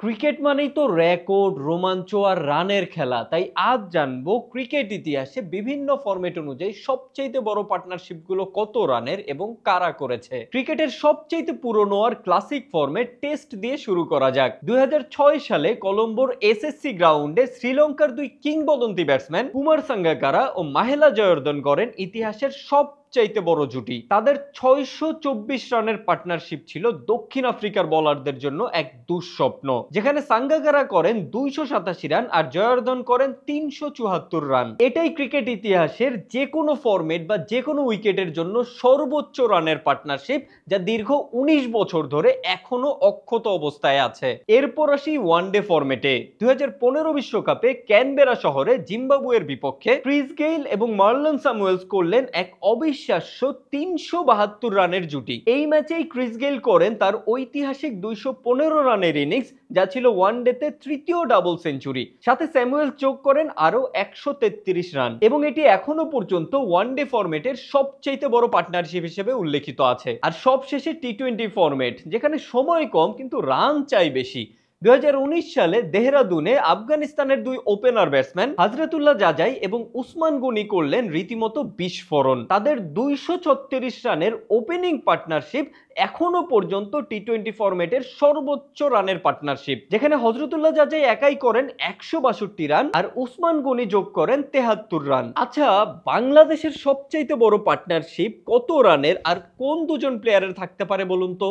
Cricket মানেই তো record, রোমাঞ্চ আর রানের খেলা। তাই আজ জানবো ক্রিকেট ইতিহাসে বিভিন্ন ফরম্যাট অনুযায়ী সবচেয়ে বড় পার্টনারশিপ গুলো কত রানের এবং কারা করেছে। ক্রিকেটের সবচেয়ে পুরনো আর ক্লাসিক ফরম্যাট টেস্ট দিয়ে শুরু করা যাক। 2006 সালে কলম্বোর এসএসসি গ্রাউন্ডে শ্রীলঙ্কার দুই কিংবদন্তি ব্যাটসম্যান কুমার সাঙ্গাকারা ও মাহেলা জয়বর্ধনে গড়েন ইতিহাসের সবচাইতে বড় জুটি। তাদের 624 রানের পার্টনারশিপ ছিল দক্ষিণ আফ্রিকার বোলারদের জন্য এক দুঃস্বপ্ন, যেখানে সাঙ্গাকারা করেন 287 রান আর জয়বর্ধন করেন 374 রান। এটাই ক্রিকেট ইতিহাসের যে কোনো ফরম্যাট বা যে কোনো উইকেটের জন্য সর্বোচ্চ রানের পার্টনারশিপ, যা দীর্ঘ 19 বছর ধরে এখনো অক্ষত অবস্থায় আছে। এরপর আসি ওয়ানডে ফরম্যাটে। 2015 বিশ্বকাপে ক্যানবেরা শহরে জিম্বাবুয়ের বিপক্ষে ক্রিস গেইল এবং মার্লন স্যামুয়েলস করলেন এক অবিশ্বাস্য 372 রানের জুটি। এই ম্যাচেই ক্রিস গেইল করেন তার ঐতিহাসিক 215 রানের ইনিংস, যা ছিল ওয়ানডেতে তৃতীয় ডাবল সেঞ্চুরি। সাথে স্যামুয়েলস যোগ করেন আরো 133 রান এবং এটি এখনো পর্যন্ত ওয়ানডে ফরম্যাটের সবচেয়ে বড় পার্টনারশিপ হিসেবে উল্লেখিত আছে। আর সবশেষে টি-20 ফরম্যাট, যেখানে সময় কম কিন্তু রান চাই বেশি। 2019 সালে দেহরাদুনে আফগানিস্তানের দুই ওপেনার ব্যাটসম্যান হযরতুল্লাহ জাজাই এবং উসমান গনি করলেন রীতিমতো বিস্ফোরণ। তাদের 236 রানের ওপেনিং পার্টনারশিপ এখনো পর্যন্ত টি-20 ফরম্যাটের সর্বোচ্চ রানের পার্টনারশিপ, যেখানে হযরতুল্লাহ জাজাই একাই করেন 162 রান আর উসমান গনি যোগ করেন 73 রান। আচ্ছা, বাংলাদেশের সবচেয়ে বড় পার্টনারশিপ কত রানের আর কোন দুজন প্লেয়ারের থাকতে পারে বলুন তো?